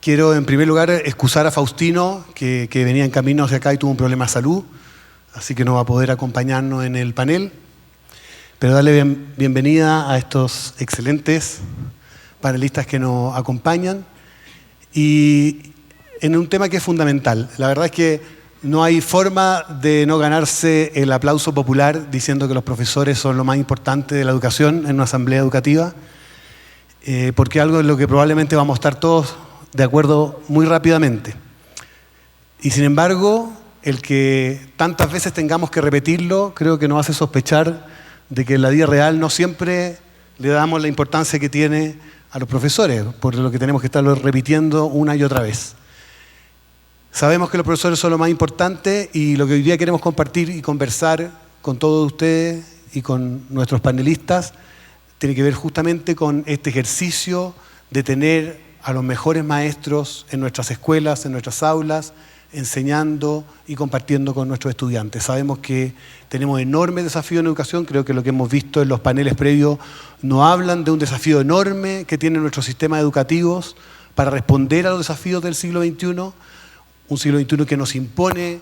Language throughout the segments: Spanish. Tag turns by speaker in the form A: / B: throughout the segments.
A: Quiero en primer lugar excusar a Faustino, que venía en camino hacia acá y tuvo un problema de salud, así que no va a poder acompañarnos en el panel. Pero darle bienvenida a estos excelentes panelistas que nos acompañan. Y en un tema que es fundamental. La verdad es que no hay forma de no ganarse el aplauso popular diciendo que los profesores son lo más importante de la educación en una asamblea educativa, porque algo en lo que probablemente vamos a estar todos de acuerdo muy rápidamente. Y sin embargo, el que tantas veces tengamos que repetirlo, creo que nos hace sospechar de que en la vida real no siempre le damos la importancia que tiene a los profesores, por lo que tenemos que estarlo repitiendo una y otra vez. Sabemos que los profesores son lo más importante y lo que hoy día queremos compartir y conversar con todos ustedes y con nuestros panelistas tiene que ver justamente con este ejercicio de tener a los mejores maestros en nuestras escuelas, en nuestras aulas, enseñando y compartiendo con nuestros estudiantes. Sabemos que tenemos enormes desafíos en educación, creo que lo que hemos visto en los paneles previos nos hablan de un desafío enorme que tienen nuestros sistemas educativos para responder a los desafíos del siglo XXI, un siglo XXI que nos impone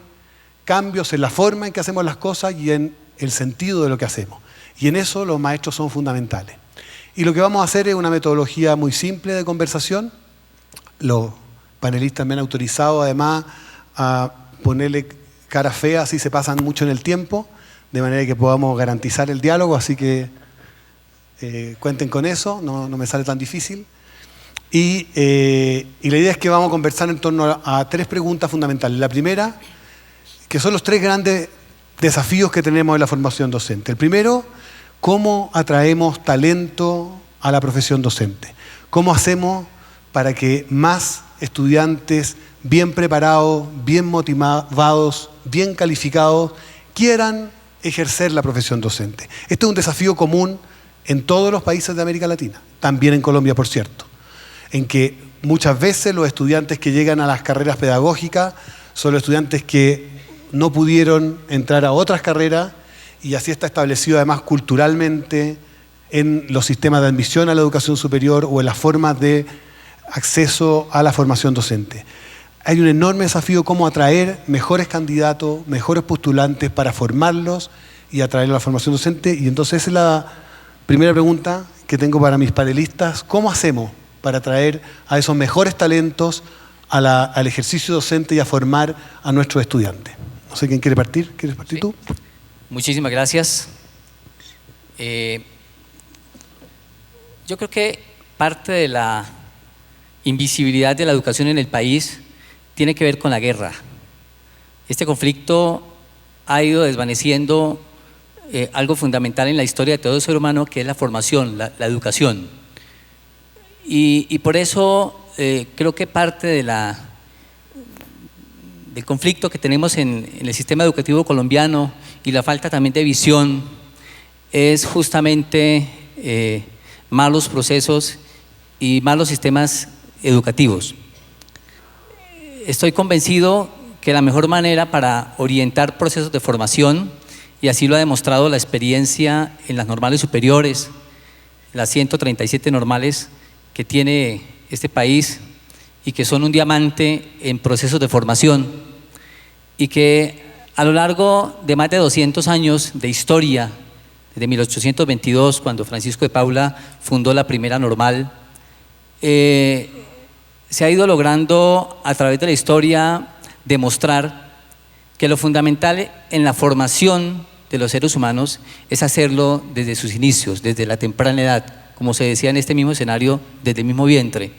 A: cambios en la forma en que hacemos las cosas y en el sentido de lo que hacemos. Y en eso los maestros son fundamentales. Y lo que vamos a hacer es una metodología muy simple de conversación. Los panelistas me han autorizado además a ponerle cara fea, así se pasan mucho en el tiempo, de manera que podamos garantizar el diálogo, así que cuenten con eso, no me sale tan difícil. Y la idea es que vamos a conversar en torno a tres preguntas fundamentales. La primera, que son los tres grandes desafíos que tenemos en la formación docente. El primero, ¿cómo atraemos talento a la profesión docente? ¿Cómo hacemos para que más estudiantes bien preparados, bien motivados, bien calificados, quieran ejercer la profesión docente? Este es un desafío común en todos los países de América Latina, también en Colombia, por cierto, en que muchas veces los estudiantes que llegan a las carreras pedagógicas son los estudiantes que no pudieron entrar a otras carreras y así está establecido además culturalmente en los sistemas de admisión a la educación superior o en las formas de acceso a la formación docente. Hay un enorme desafío cómo atraer mejores candidatos, mejores postulantes para formarlos y atraerlos a la formación docente. Y entonces esa es la primera pregunta que tengo para mis panelistas. ¿Cómo hacemos para atraer a esos mejores talentos al ejercicio docente y a formar a nuestros estudiantes? No sé quién quiere partir. ¿Quieres partir tú?
B: Muchísimas gracias. Yo creo que parte de la invisibilidad de la educación en el país tiene que ver con la guerra. Este conflicto ha ido desvaneciendo algo fundamental en la historia de todo ser humano, que es la formación, la educación. Y por eso creo que parte del conflicto que tenemos en el sistema educativo colombiano y la falta también de visión es justamente malos procesos y malos sistemas educativos. Estoy convencido que la mejor manera para orientar procesos de formación, y así lo ha demostrado la experiencia en las normales superiores, las 137 normales que tiene este país y que son un diamante en procesos de formación y que a lo largo de más de 200 años de historia, desde 1822, cuando Francisco de Paula fundó la primera normal, se ha ido logrando a través de la historia demostrar que lo fundamental en la formación de los seres humanos es hacerlo desde sus inicios, desde la temprana edad, como se decía en este mismo escenario, desde el mismo vientre.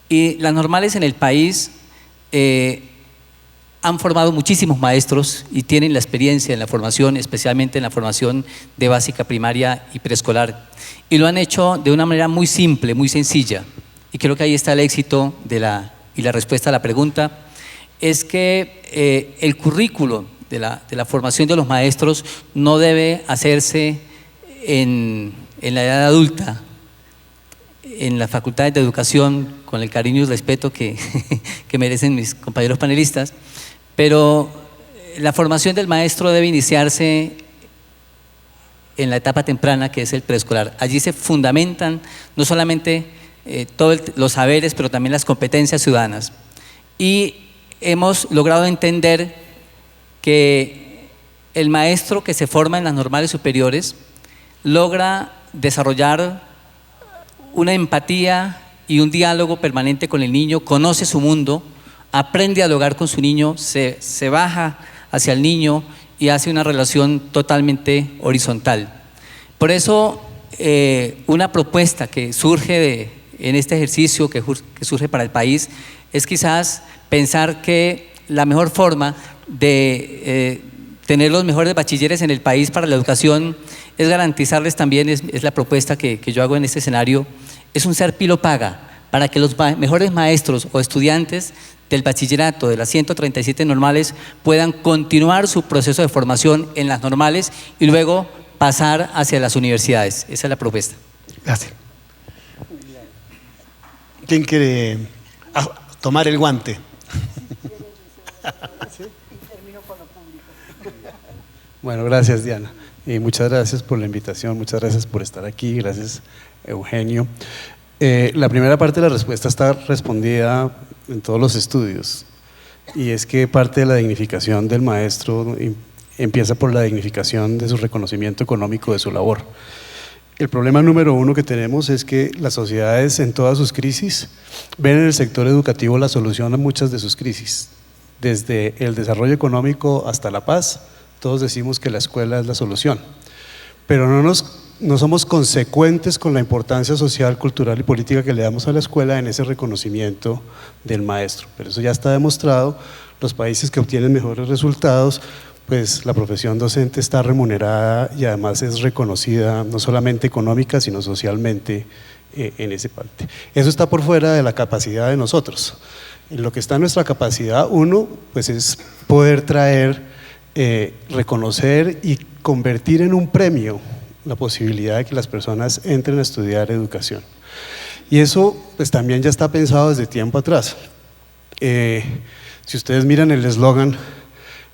B: Y las normales en el país han formado muchísimos maestros y tienen la experiencia en la formación, especialmente en la formación de básica, primaria y preescolar. Y lo han hecho de una manera muy simple, muy sencilla. Y creo que ahí está el éxito y la respuesta a la pregunta, es que el currículo de la formación de los maestros no debe hacerse en la edad adulta, en las facultades de educación, con el cariño y respeto que merecen mis compañeros panelistas, pero la formación del maestro debe iniciarse en la etapa temprana, que es el preescolar. Allí se fundamentan no solamente los saberes, pero también las competencias ciudadanas. Y hemos logrado entender que el maestro que se forma en las normales superiores logra desarrollar una empatía y un diálogo permanente con el niño, conoce su mundo, aprende a dialogar con su niño, se baja hacia el niño y hace una relación totalmente horizontal. Por eso, una propuesta que surge en este ejercicio, que surge para el país, es quizás pensar que la mejor forma de tener los mejores bachilleres en el país para la educación es garantizarles también, es la propuesta que yo hago en este escenario, es un ser pilo paga, para que los mejores maestros o estudiantes del bachillerato de las 137 normales puedan continuar su proceso de formación en las normales y luego pasar hacia las universidades. Esa es la propuesta.
A: Gracias. ¿Quién quiere tomar el guante?
C: Bueno, gracias, Diana. Y muchas gracias por la invitación, muchas gracias por estar aquí, gracias, Eugenio. La primera parte de la respuesta está respondida en todos los estudios, y es que parte de la dignificación del maestro empieza por la dignificación de su reconocimiento económico de su labor. El problema número uno que tenemos es que las sociedades en todas sus crisis ven en el sector educativo la solución a muchas de sus crisis, desde el desarrollo económico hasta la paz. Todos decimos que la escuela es la solución, pero no somos consecuentes con la importancia social, cultural y política que le damos a la escuela en ese reconocimiento del maestro. Pero eso ya está demostrado. Los países que obtienen mejores resultados, pues la profesión docente está remunerada y además es reconocida no solamente económica sino socialmente en esa parte. Eso está por fuera de la capacidad de nosotros. En lo que está en nuestra capacidad, uno, pues es poder traer, reconocer y convertir en un premio la posibilidad de que las personas entren a estudiar educación. Y eso pues también ya está pensado desde tiempo atrás. Si ustedes miran el eslogan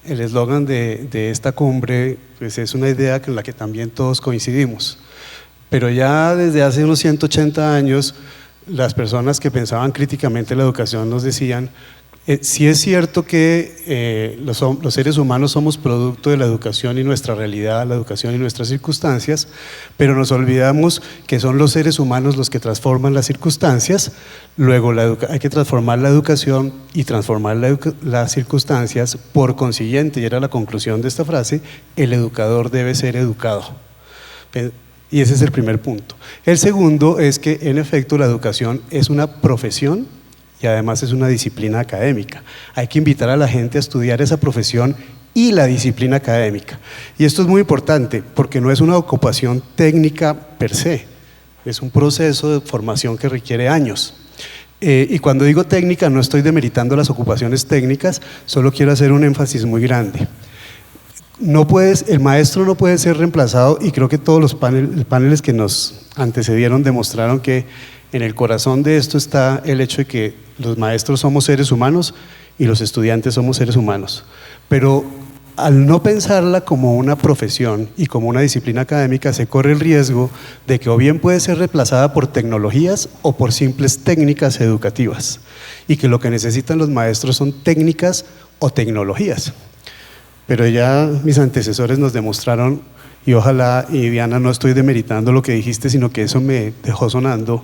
C: de esta cumbre, pues es una idea con la que también todos coincidimos. Pero ya desde hace unos 180 años, las personas que pensaban críticamente la educación nos decían: sí es cierto que los seres humanos somos producto de la educación y nuestra realidad, la educación y nuestras circunstancias, pero nos olvidamos que son los seres humanos los que transforman las circunstancias. Luego hay que transformar la educación y transformar las circunstancias. Por consiguiente, y era la conclusión de esta frase, el educador debe ser educado. Y ese es el primer punto. El segundo es que en efecto la educación es una profesión y además es una disciplina académica. Hay que invitar a la gente a estudiar esa profesión y la disciplina académica. Y esto es muy importante porque no es una ocupación técnica per se, es un proceso de formación que requiere años. Y cuando digo técnica no estoy demeritando las ocupaciones técnicas, solo quiero hacer un énfasis muy grande. El maestro no puede ser reemplazado, y creo que todos los paneles que nos antecedieron demostraron que en el corazón de esto está el hecho de que los maestros somos seres humanos y los estudiantes somos seres humanos. Pero al no pensarla como una profesión y como una disciplina académica, se corre el riesgo de que o bien puede ser reemplazada por tecnologías o por simples técnicas educativas, y que lo que necesitan los maestros son técnicas o tecnologías. Pero ya mis antecesores nos demostraron, y ojalá, y Diana, no estoy demeritando lo que dijiste, sino que eso me dejó sonando.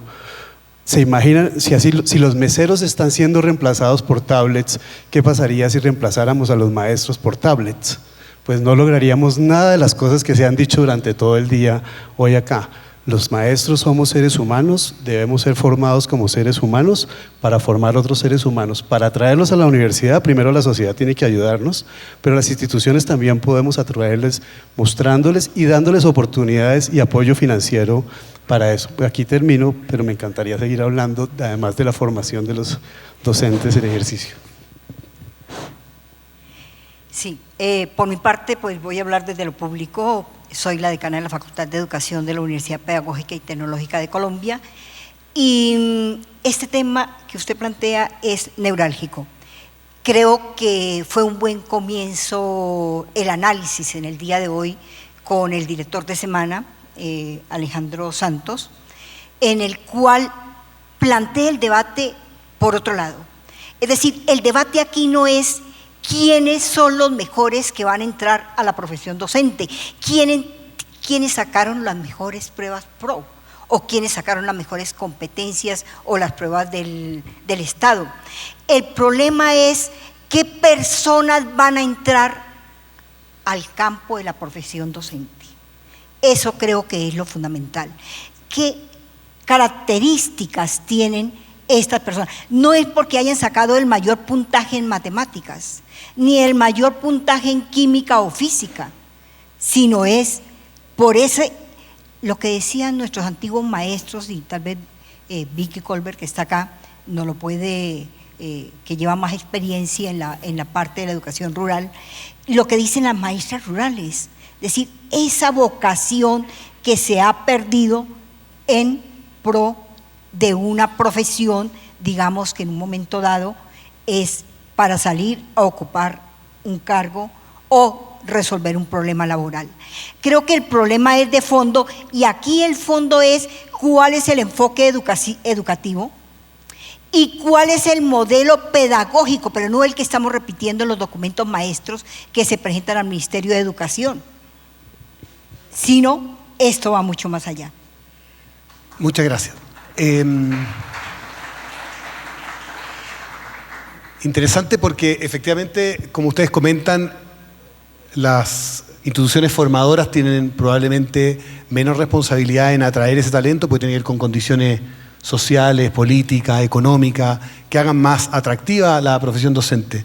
C: ¿Se imaginan si los meseros están siendo reemplazados por tablets, qué pasaría si reemplazáramos a los maestros por tablets? Pues no lograríamos nada de las cosas que se han dicho durante todo el día hoy acá. Los maestros somos seres humanos, debemos ser formados como seres humanos para formar otros seres humanos. Para atraerlos a la universidad, primero la sociedad tiene que ayudarnos, pero las instituciones también podemos atraerles mostrándoles y dándoles oportunidades y apoyo financiero para eso. Aquí termino, pero me encantaría seguir hablando, además de la formación de los docentes en ejercicio.
D: Sí, por mi parte, pues voy a hablar desde lo público. Soy la decana de la Facultad de Educación de la Universidad Pedagógica y Tecnológica de Colombia, y este tema que usted plantea es neurálgico. Creo que fue un buen comienzo el análisis en el día de hoy con el director de semana, Alejandro Santos, en el cual plantee el debate por otro lado. Es decir, el debate aquí no es quiénes son los mejores que van a entrar a la profesión docente, quiénes sacaron las mejores pruebas PRO, o quiénes sacaron las mejores competencias o las pruebas del Estado. El problema es qué personas van a entrar al campo de la profesión docente. Eso creo que es lo fundamental. ¿Qué características tienen estas personas? No es porque hayan sacado el mayor puntaje en matemáticas, ni el mayor puntaje en química o física, sino es por ese, lo que decían nuestros antiguos maestros, y tal vez Vicky Colbert, que está acá, no lo puede, que lleva más experiencia en la parte de la educación rural, lo que dicen las maestras rurales, es decir, esa vocación que se ha perdido en pro de una profesión, digamos que en un momento dado es para salir a ocupar un cargo o resolver un problema laboral. Creo que el problema es de fondo, y aquí el fondo es cuál es el enfoque educativo y cuál es el modelo pedagógico, pero no el que estamos repitiendo en los documentos maestros que se presentan al Ministerio de Educación, sino esto va mucho más allá.
A: Muchas gracias. Interesante porque efectivamente, como ustedes comentan, las instituciones formadoras tienen probablemente menos responsabilidad en atraer ese talento, porque tiene que ver con condiciones sociales, políticas, económicas, que hagan más atractiva la profesión docente.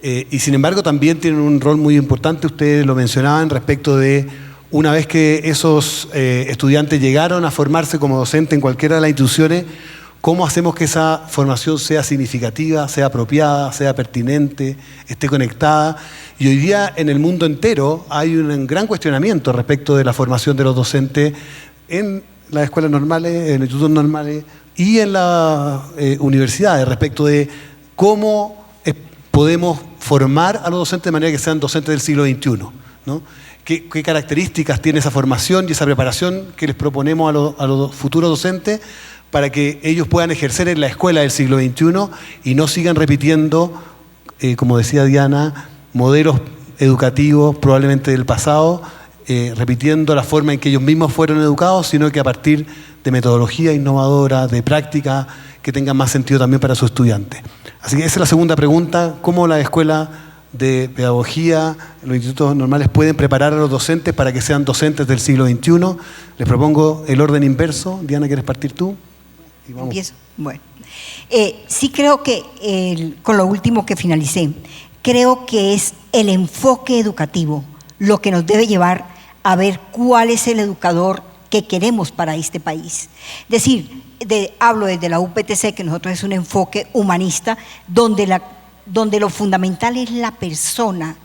A: Y sin embargo también tienen un rol muy importante, ustedes lo mencionaban, respecto de una vez que esos estudiantes llegaron a formarse como docente en cualquiera de las instituciones, ¿cómo hacemos que esa formación sea significativa, sea apropiada, sea pertinente, esté conectada? Y hoy día en el mundo entero hay un gran cuestionamiento respecto de la formación de los docentes en las escuelas normales, en los institutos normales y en las universidades, respecto de cómo podemos formar a los docentes de manera que sean docentes del siglo XXI, ¿no? ¿Qué características tiene esa formación y esa preparación que les proponemos a los futuros docentes para que ellos puedan ejercer en la escuela del siglo XXI y no sigan repitiendo, como decía Diana, modelos educativos probablemente del pasado, repitiendo la forma en que ellos mismos fueron educados, sino que a partir de metodología innovadora, de práctica que tengan más sentido también para sus estudiantes. Así que esa es la segunda pregunta: ¿cómo la escuela de pedagogía, los institutos normales pueden preparar a los docentes para que sean docentes del siglo XXI? Les propongo el orden inverso. Diana, ¿quieres partir tú? Y vamos.
D: Empiezo. Bueno, sí creo que, con lo último que finalicé, creo que es el enfoque educativo lo que nos debe llevar a ver cuál es el educador que queremos para este país. Es decir, hablo desde la UPTC, que nosotros es un enfoque humanista, donde lo fundamental es la persona.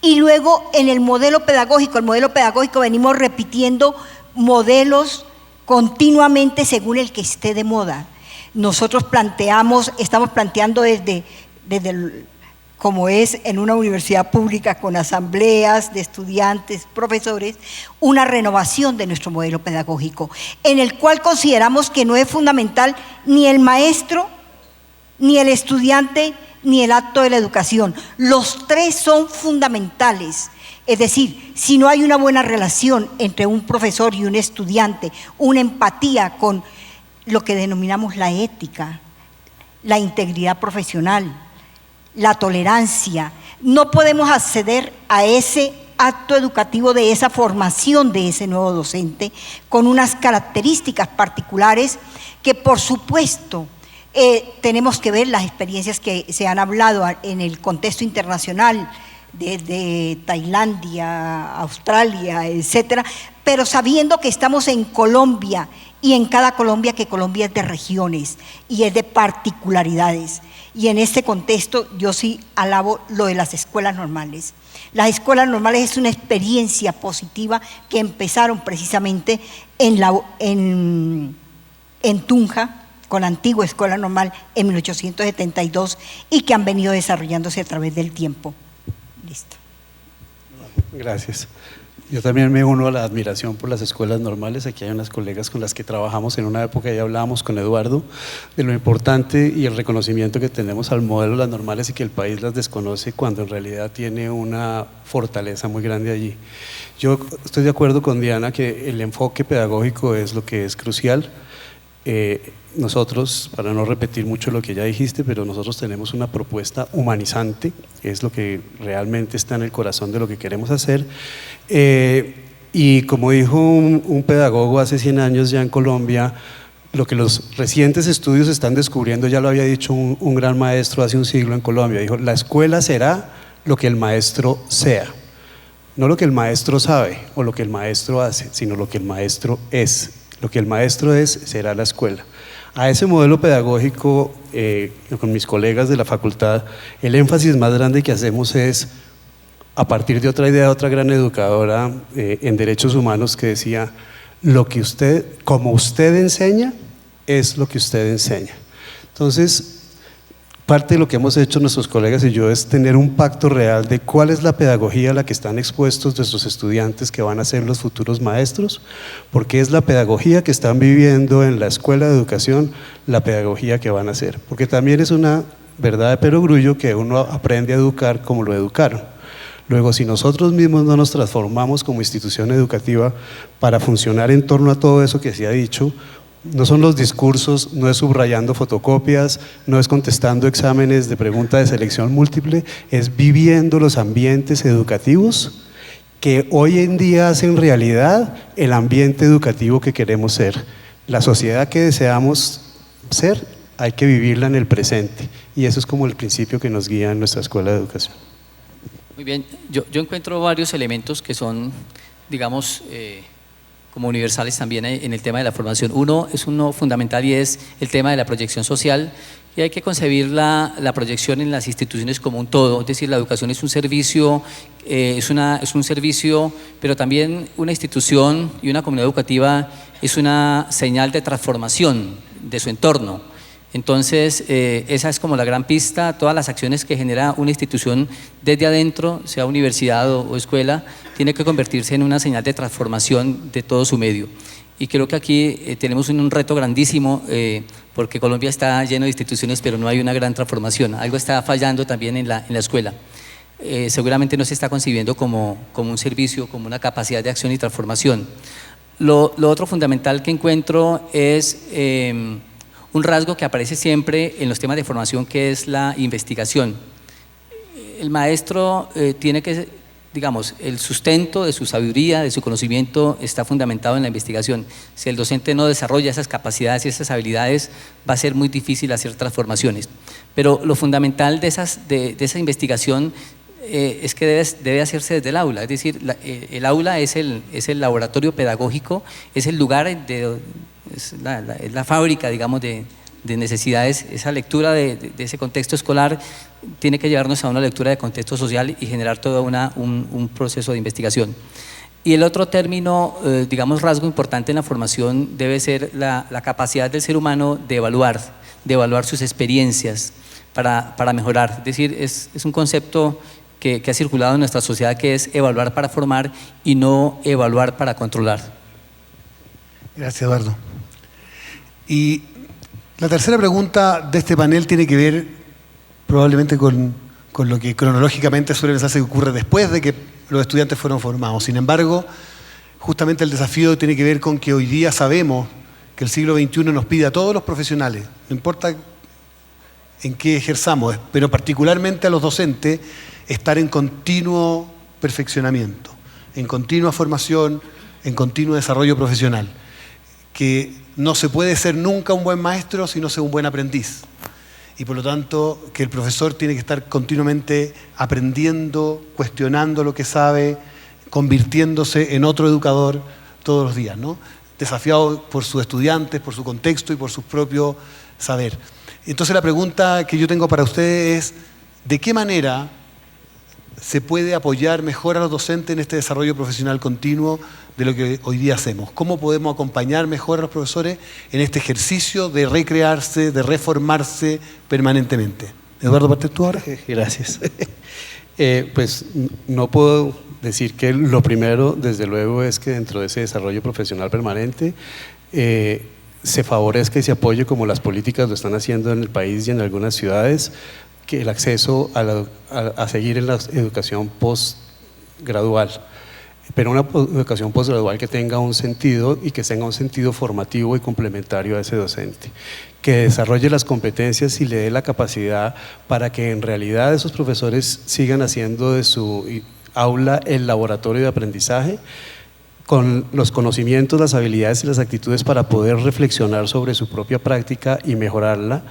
D: Y luego en el modelo pedagógico venimos repitiendo modelos continuamente según el que esté de moda. Nosotros estamos planteando desde como es en una universidad pública con asambleas de estudiantes, profesores, una renovación de nuestro modelo pedagógico, en el cual consideramos que no es fundamental ni el maestro, ni el estudiante, ni el acto de la educación. Los tres son fundamentales. Es decir, si no hay una buena relación entre un profesor y un estudiante, una empatía con lo que denominamos la ética, la integridad profesional, la tolerancia, no podemos acceder a ese acto educativo, de esa formación de ese nuevo docente con unas características particulares que, por supuesto, tenemos que ver las experiencias que se han hablado en el contexto internacional, desde Tailandia, Australia, etcétera, pero sabiendo que estamos en Colombia, y en cada Colombia, que Colombia es de regiones y es de particularidades. Y en este contexto yo sí alabo lo de las escuelas normales. Las escuelas normales es una experiencia positiva que empezaron precisamente en Tunja, con la antigua escuela normal en 1872, y que han venido desarrollándose a través del tiempo. Listo.
C: Gracias. Yo también me uno a la admiración por las escuelas normales. Aquí hay unas colegas con las que trabajamos en una época, ya hablábamos con Eduardo de lo importante y el reconocimiento que tenemos al modelo de las normales y que el país las desconoce cuando en realidad tiene una fortaleza muy grande allí. Yo estoy de acuerdo con Diana que el enfoque pedagógico es lo que es crucial. Nosotros, para no repetir mucho lo que ya dijiste, pero nosotros tenemos una propuesta humanizante, es lo que realmente está en el corazón de lo que queremos hacer. Y como dijo un pedagogo hace 100 años ya en Colombia, lo que los recientes estudios están descubriendo, ya lo había dicho un gran maestro hace un siglo en Colombia, dijo: la escuela será lo que el maestro sea, no lo que el maestro sabe o lo que el maestro hace, sino lo que el maestro es. Lo que el maestro es será la escuela. A ese modelo pedagógico, con mis colegas de la facultad, el énfasis más grande que hacemos es a partir de otra idea de otra gran educadora en derechos humanos que decía: lo que usted, como usted enseña, es lo que usted enseña. Entonces, parte de lo que hemos hecho nuestros colegas y yo es tener un pacto real de cuál es la pedagogía a la que están expuestos nuestros estudiantes que van a ser los futuros maestros, porque es la pedagogía que están viviendo en la escuela de educación, la pedagogía que van a hacer, porque también es una verdad de perogrullo que uno aprende a educar como lo educaron. Luego, si nosotros mismos no nos transformamos como institución educativa para funcionar en torno a todo eso que se ha dicho, no son los discursos, no es subrayando fotocopias, no es contestando exámenes de pregunta de selección múltiple, es viviendo los ambientes educativos que hoy en día hacen realidad el ambiente educativo que queremos ser. La sociedad que deseamos ser, hay que vivirla en el presente, y eso es como el principio que nos guía en nuestra escuela de educación.
B: Muy bien, yo encuentro varios elementos que son, digamos, como universales también en el tema de la formación. Uno es uno fundamental y es el tema de la proyección social, y hay que concebir la proyección en las instituciones como un todo, es decir, la educación es un servicio, es un servicio, pero también una institución y una comunidad educativa es una señal de transformación de su entorno. Entonces, esa es como la gran pista. Todas las acciones que genera una institución desde adentro, sea universidad o escuela, tiene que convertirse en una señal de transformación de todo su medio. Y creo que aquí tenemos un reto grandísimo, porque Colombia está lleno de instituciones, pero no hay una gran transformación. Algo está fallando también en la escuela. Seguramente no se está concibiendo como un servicio, como una capacidad de acción y transformación. Lo otro fundamental que encuentro es un rasgo que aparece siempre en los temas de formación, que es la investigación. El maestro tiene que, digamos, el sustento de su sabiduría, de su conocimiento, está fundamentado en la investigación. Si el docente no desarrolla esas capacidades y esas habilidades, va a ser muy difícil hacer transformaciones. Pero lo fundamental de esa investigación es que debe hacerse desde el aula, es decir, el aula es el laboratorio pedagógico, es el lugar, es la fábrica, digamos, de necesidades. Esa lectura de ese contexto escolar tiene que llevarnos a una lectura de contexto social y generar todo un proceso de investigación. Y el otro término, digamos, rasgo importante en la formación debe ser la capacidad del ser humano de evaluar sus experiencias para mejorar. Es decir, es un concepto que ha circulado en nuestra sociedad, que es evaluar para formar y no evaluar para controlar.
A: Gracias, Eduardo. Y la tercera pregunta de este panel tiene que ver probablemente con lo que cronológicamente suele pensarse que ocurre después de que los estudiantes fueron formados. Sin embargo, justamente el desafío tiene que ver con que hoy día sabemos que el siglo XXI nos pide a todos los profesionales, no importa en qué ejerzamos, pero particularmente a los docentes, estar en continuo perfeccionamiento, en continua formación, en continuo desarrollo profesional. Que no se puede ser nunca un buen maestro si no se es un buen aprendiz. Y por lo tanto, que el profesor tiene que estar continuamente aprendiendo, cuestionando lo que sabe, convirtiéndose en otro educador todos los días, ¿no? Desafiado por sus estudiantes, por su contexto y por su propio saber. Entonces la pregunta que yo tengo para ustedes es: ¿de qué manera se puede apoyar mejor a los docentes en este desarrollo profesional continuo de lo que hoy día hacemos? ¿Cómo podemos acompañar mejor a los profesores en este ejercicio de recrearse, de reformarse permanentemente? Eduardo, ¿partes tú ahora?
C: Gracias. Pues no puedo decir que lo primero, desde luego, es que dentro de ese desarrollo profesional permanente se favorezca y se apoye, como las políticas lo están haciendo en el país y en algunas ciudades, que el acceso a seguir en la educación postgradual, pero una educación postgradual que tenga un sentido y que tenga un sentido formativo y complementario a ese docente, que desarrolle las competencias y le dé la capacidad para que en realidad esos profesores sigan haciendo de su aula el laboratorio de aprendizaje, con los conocimientos, las habilidades y las actitudes para poder reflexionar sobre su propia práctica y mejorarla,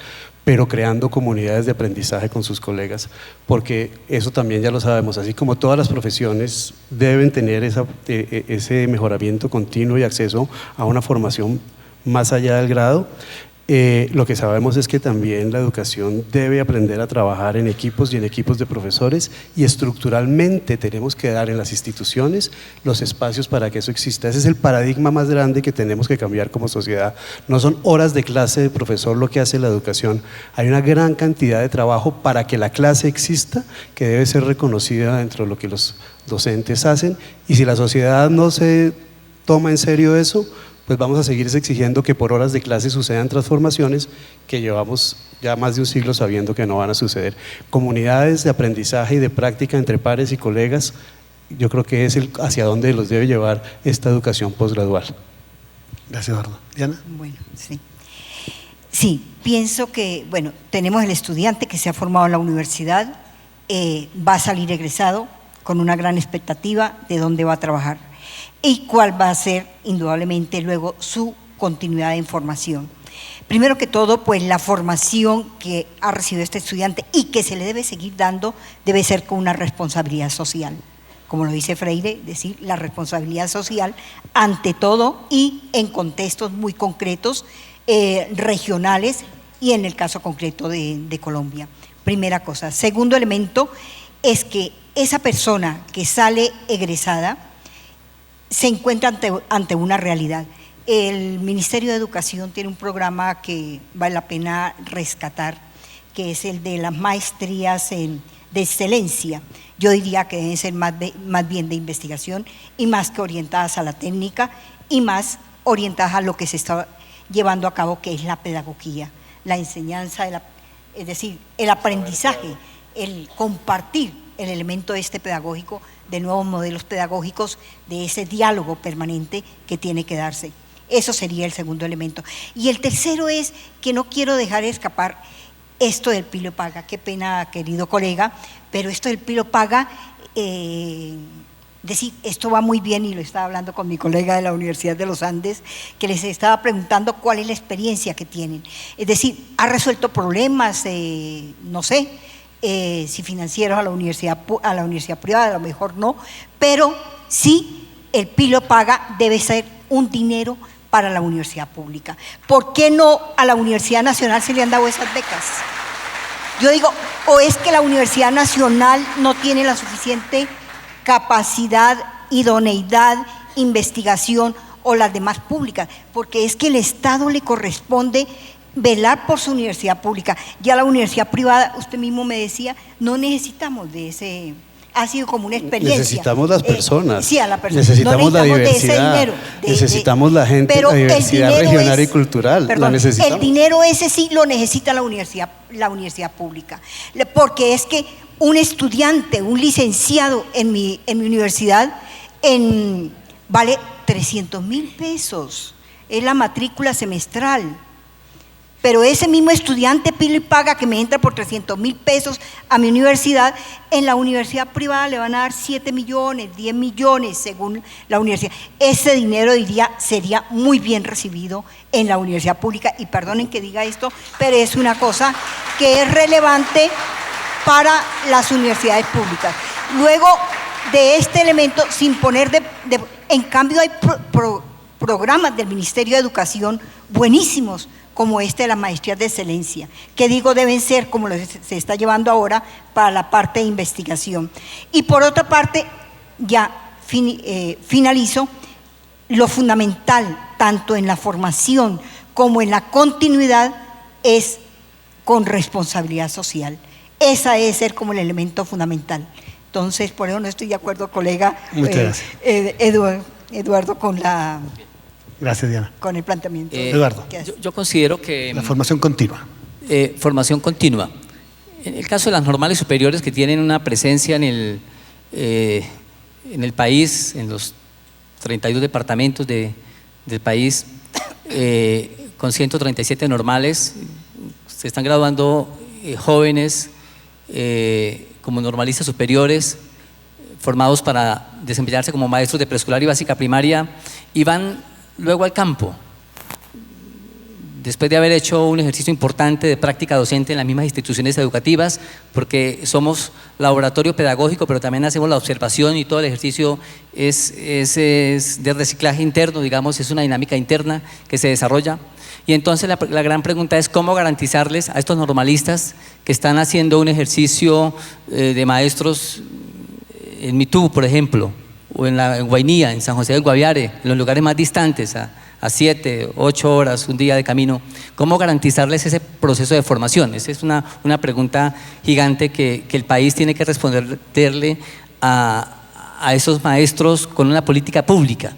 C: pero creando comunidades de aprendizaje con sus colegas, porque eso también ya lo sabemos, así como todas las profesiones deben tener ese mejoramiento continuo y acceso a una formación más allá del grado. Lo que sabemos es que también la educación debe aprender a trabajar en equipos y en equipos de profesores, y estructuralmente tenemos que dar en las instituciones los espacios para que eso exista. Ese es el paradigma más grande que tenemos que cambiar como sociedad. No son horas de clase de profesor lo que hace la educación, hay una gran cantidad de trabajo para que la clase exista, que debe ser reconocida dentro de lo que los docentes hacen, y si la sociedad no se toma en serio eso, pues vamos a seguir exigiendo que por horas de clase sucedan transformaciones que llevamos ya más de un siglo sabiendo que no van a suceder. Comunidades de aprendizaje y de práctica entre pares y colegas, yo creo que es hacia donde los debe llevar esta educación posgradual.
A: Gracias, Eduardo. Diana.
D: Bueno, sí. Sí, pienso que, bueno, tenemos el estudiante que se ha formado en la universidad, va a salir egresado con una gran expectativa de dónde va a trabajar y cuál va a ser indudablemente luego su continuidad de formación. Primero que todo, pues la formación que ha recibido este estudiante y que se le debe seguir dando debe ser con una responsabilidad social. Como lo dice Freire, decir la responsabilidad social ante todo y en contextos muy concretos, regionales y en el caso concreto de Colombia. Primera cosa. Segundo elemento es que esa persona que sale egresada se encuentra ante una realidad. El Ministerio de Educación tiene un programa que vale la pena rescatar, que es el de las maestrías de excelencia. Yo diría que deben ser más bien de investigación y más que orientadas a la técnica y más orientadas a lo que se está llevando a cabo, que es la pedagogía, la enseñanza, es decir, el aprendizaje, el compartir el elemento pedagógico, de nuevos modelos pedagógicos, de ese diálogo permanente que tiene que darse. Eso sería el segundo elemento. Y el tercero es que no quiero dejar escapar esto del Pilo Paga. Qué pena, querido colega, pero esto del Pilo Paga, decir, esto va muy bien, y lo estaba hablando con mi colega de la Universidad de los Andes, que les estaba preguntando cuál es la experiencia que tienen. Es decir, ¿ha resuelto problemas? No sé, si financieros a la universidad privada, a lo mejor no, pero sí el Pilo Paga debe ser un dinero para la universidad pública. ¿Por qué no a la Universidad Nacional se le han dado esas becas? Yo digo, o es que la Universidad Nacional no tiene la suficiente capacidad, idoneidad, investigación, o las demás públicas, porque es que el Estado le corresponde velar por su universidad pública. Ya la universidad privada, usted mismo me decía, no necesitamos de ese, ha sido como una experiencia.
C: Necesitamos las personas,
D: sí, a la persona.
C: necesitamos
D: no
C: la diversidad,
D: de ese dinero,
C: necesitamos la gente,
D: pero
C: la diversidad regional y cultural,
D: perdón,
C: la necesitamos.
D: El dinero ese sí lo necesita la universidad pública, porque es que un estudiante, un licenciado en mi universidad, vale 300.000 pesos, es la matrícula semestral. Pero ese mismo estudiante Pilo y Paga que me entra por 300.000 pesos a mi universidad, en la universidad privada le van a dar 7 millones, 10 millones según la universidad. Ese dinero diría sería muy bien recibido en la universidad pública, y perdonen que diga esto, pero es una cosa que es relevante para las universidades públicas. Luego de este elemento, sin poner en cambio hay programas del Ministerio de Educación buenísimos, como de las maestrías de excelencia, que digo deben ser como se está llevando ahora para la parte de investigación. Y por otra parte, ya finalizo, lo fundamental, tanto en la formación como en la continuidad, es con responsabilidad social. Esa debe ser como el elemento fundamental. Entonces, por eso no estoy de acuerdo, colega
A: Muchas
D: Eduardo, con la...
A: Gracias, Diana.
D: Con el planteamiento.
A: Eduardo.
B: Yo considero que...
A: La formación continua.
B: Formación continua. En el caso de las normales superiores que tienen una presencia en el país, en los 32 departamentos del país, con 137 normales, se están graduando jóvenes como normalistas superiores, formados para desempeñarse como maestros de preescolar y básica primaria, y van luego al campo. Después de haber hecho un ejercicio importante de práctica docente en las mismas instituciones educativas, porque somos laboratorio pedagógico, pero también hacemos la observación y todo el ejercicio es de reciclaje interno, digamos, es una dinámica interna que se desarrolla. Y entonces la gran pregunta es cómo garantizarles a estos normalistas que están haciendo un ejercicio de maestros en Mitú, por ejemplo, o en Guainía, en San José del Guaviare, en los lugares más distantes, a 7, 8 horas, un día de camino, ¿cómo garantizarles ese proceso de formación? Esa es una pregunta gigante que el país tiene que responderle a esos maestros con una política pública.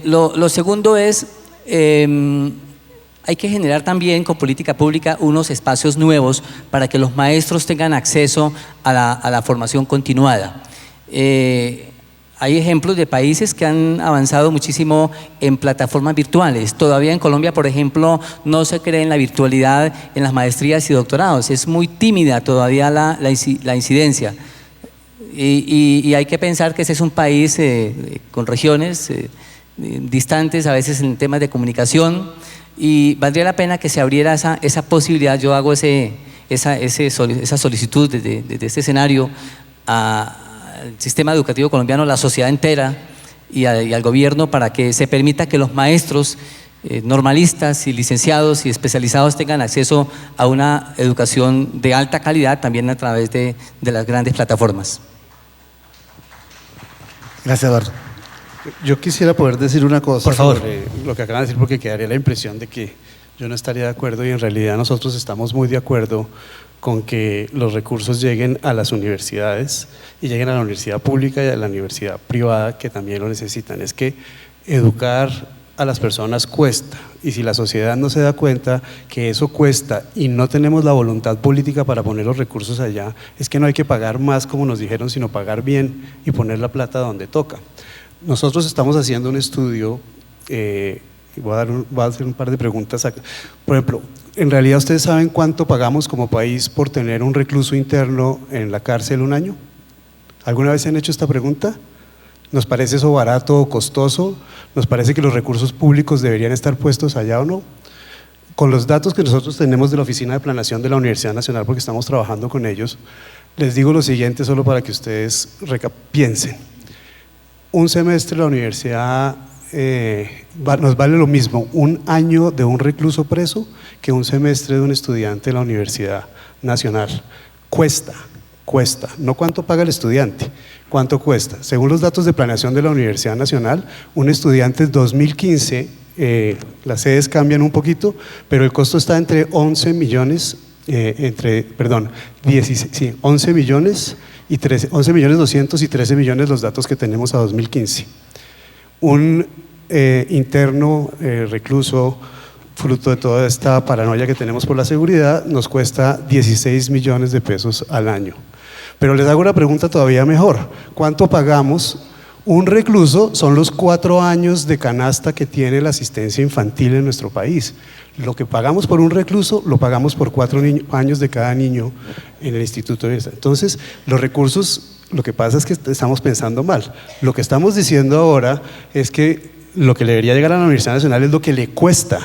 B: Lo segundo es, hay que generar también con política pública unos espacios nuevos para que los maestros tengan acceso a la formación continuada. Hay ejemplos de países que han avanzado muchísimo en plataformas virtuales. Todavía en Colombia, por ejemplo, no se cree en la virtualidad en las maestrías y doctorados. Es muy tímida todavía la incidencia. Y hay que pensar que ese es un país con regiones distantes, a veces en temas de comunicación, y valdría la pena que se abriera esa posibilidad. Yo hago esa solicitud desde este escenario al sistema educativo colombiano, a la sociedad entera y al gobierno, para que se permita que los maestros normalistas y licenciados y especializados tengan acceso a una educación de alta calidad también a través de las grandes plataformas.
A: Gracias, Eduardo.
C: Yo quisiera poder decir una cosa
A: por favor
C: sobre lo que acaban de decir, porque quedaría la impresión de que yo no estaría de acuerdo, y en realidad nosotros estamos muy de acuerdo con que los recursos lleguen a las universidades y lleguen a la universidad pública y a la universidad privada, que también lo necesitan. Es que educar a las personas cuesta, y si la sociedad no se da cuenta que eso cuesta y no tenemos la voluntad política para poner los recursos allá, es que no hay que pagar más como nos dijeron, sino pagar bien y poner la plata donde toca. Nosotros estamos haciendo un estudio, voy a hacer un par de preguntas acá. Por ejemplo, ¿en realidad ustedes saben cuánto pagamos como país por tener un recluso interno en la cárcel un año? ¿Alguna vez se han hecho esta pregunta? ¿Nos parece eso barato o costoso? ¿Nos parece que los recursos públicos deberían estar puestos allá o no? Con los datos que nosotros tenemos de la Oficina de Planeación de la Universidad Nacional, porque estamos trabajando con ellos, les digo lo siguiente solo para que ustedes piensen. Un semestre de la universidad nos vale lo mismo un año de un recluso preso que un semestre de un estudiante de la Universidad Nacional. Cuesta, no cuánto paga el estudiante, cuánto cuesta. Según los datos de planeación de la Universidad Nacional, un estudiante en 2015, las sedes cambian un poquito, pero el costo está entre 11 millones, 11 millones y 11 millones 200 y 13 millones los datos que tenemos a 2015. Un interno recluso, fruto de toda esta paranoia que tenemos por la seguridad, nos cuesta 16 millones de pesos al año. Pero les hago una pregunta todavía mejor: ¿cuánto pagamos? Un recluso son los 4 años de canasta que tiene la asistencia infantil en nuestro país. Lo que pagamos por un recluso lo pagamos por 4 años de cada niño en el Instituto de Bienestar. Entonces, los recursos, lo que pasa es que estamos pensando mal. Lo que estamos diciendo ahora es que lo que le debería llegar a la Universidad Nacional es lo que le cuesta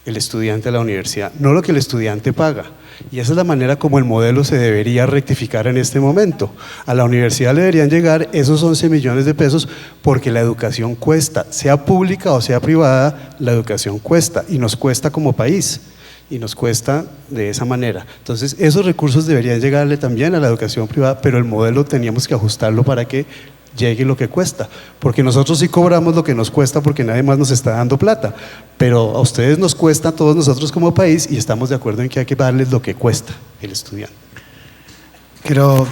C: el estudiante a la universidad, no lo que el estudiante paga. Y esa es la manera como el modelo se debería rectificar en este momento. A la universidad le deberían llegar esos 11 millones de pesos porque la educación cuesta, sea pública o sea privada, la educación cuesta, y nos cuesta como país, y nos cuesta de esa manera. Entonces esos recursos deberían llegarle también a la educación privada, pero el modelo teníamos que ajustarlo para que llegue lo que cuesta, porque nosotros sí cobramos lo que nos cuesta porque nadie más nos está dando plata, pero a ustedes nos cuesta, a todos nosotros como país, y estamos de acuerdo en que hay que darles lo que cuesta el estudiante.
A: Quiero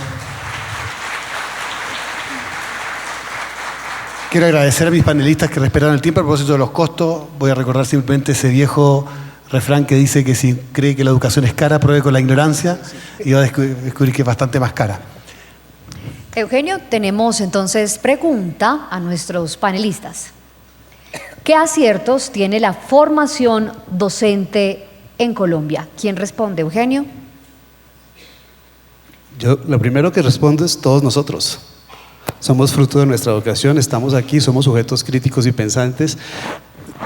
A: Quiero agradecer a mis panelistas que respetaron el tiempo. A propósito de los costos, voy a recordar simplemente ese viejo refrán que dice que si cree que la educación es cara, pruebe con la ignorancia, y va a descubrir que es bastante más cara.
E: Eugenio, tenemos entonces pregunta a nuestros panelistas. ¿Qué aciertos tiene la formación docente en Colombia? ¿Quién responde, Eugenio?
C: Yo, lo primero que respondo es todos nosotros. Somos fruto de nuestra educación, estamos aquí, somos sujetos críticos y pensantes.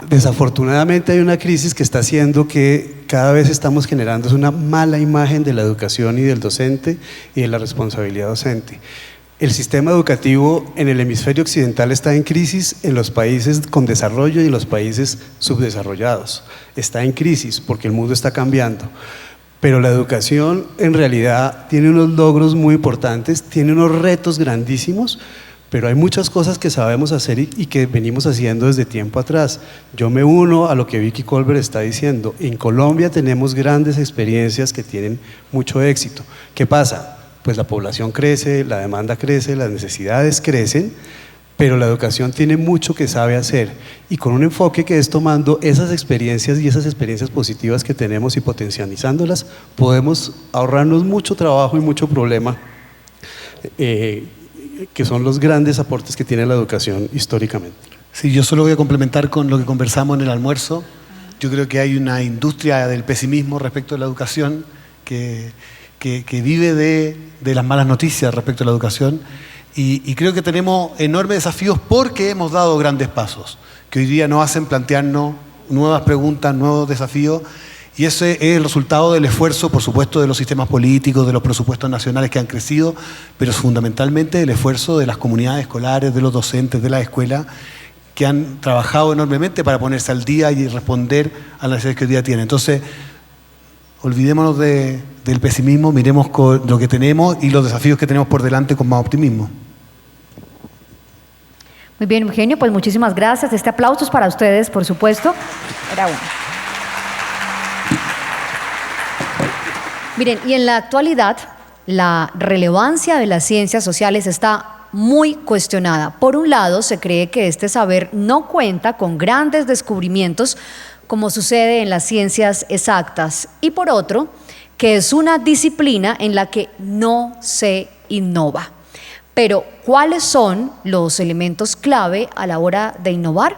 C: Desafortunadamente hay una crisis que está haciendo que cada vez estamos generando una mala imagen de la educación y del docente y de la responsabilidad docente. El sistema educativo en el hemisferio occidental está en crisis en los países con desarrollo y en los países subdesarrollados. Está en crisis porque el mundo está cambiando. Pero la educación en realidad tiene unos logros muy importantes, tiene unos retos grandísimos, pero hay muchas cosas que sabemos hacer y que venimos haciendo desde tiempo atrás. Yo me uno a lo que Vicky Colbert está diciendo. En Colombia tenemos grandes experiencias que tienen mucho éxito. ¿Qué pasa? Pues la población crece, la demanda crece, las necesidades crecen, pero la educación tiene mucho que sabe hacer, y con un enfoque que es tomando esas experiencias y esas experiencias positivas que tenemos y potencializándolas, podemos ahorrarnos mucho trabajo y mucho problema, que son los grandes aportes que tiene la educación históricamente.
A: Sí, yo solo voy a complementar con lo que conversamos en el almuerzo. Yo creo que hay una industria del pesimismo respecto a la educación que vive de las malas noticias respecto a la educación. Y creo que tenemos enormes desafíos porque hemos dado grandes pasos, que hoy día nos hacen plantearnos nuevas preguntas, nuevos desafíos, y ese es el resultado del esfuerzo, por supuesto, de los sistemas políticos, de los presupuestos nacionales que han crecido, pero fundamentalmente el esfuerzo de las comunidades escolares, de los docentes, de las escuelas, que han trabajado enormemente para ponerse al día y responder a las necesidades que hoy día tienen. Entonces, olvidémonos del pesimismo, miremos con lo que tenemos y los desafíos que tenemos por delante con más optimismo.
E: Muy bien, Eugenio, pues muchísimas gracias. Este aplauso es para ustedes, por supuesto. Era uno. Miren, y en la actualidad, la relevancia de las ciencias sociales está muy cuestionada. Por un lado, se cree que este saber no cuenta con grandes descubrimientos, como sucede en las ciencias exactas, y por otro, que es una disciplina en la que no se innova. Pero, ¿cuáles son los elementos clave a la hora de innovar?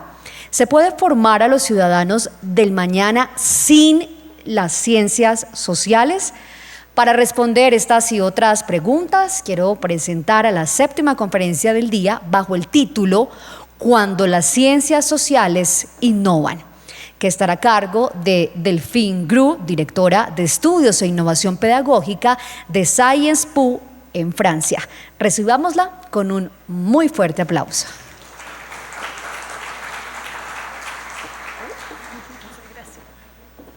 E: ¿Se puede formar a los ciudadanos del mañana sin las ciencias sociales? Para responder estas y otras preguntas, quiero presentar a la 7ª conferencia del día bajo el título «Cuando las ciencias sociales innovan», que estará a cargo de Delphine Gru, directora de Estudios e Innovación Pedagógica de Sciences Po en Francia. Recibámosla con un muy fuerte aplauso.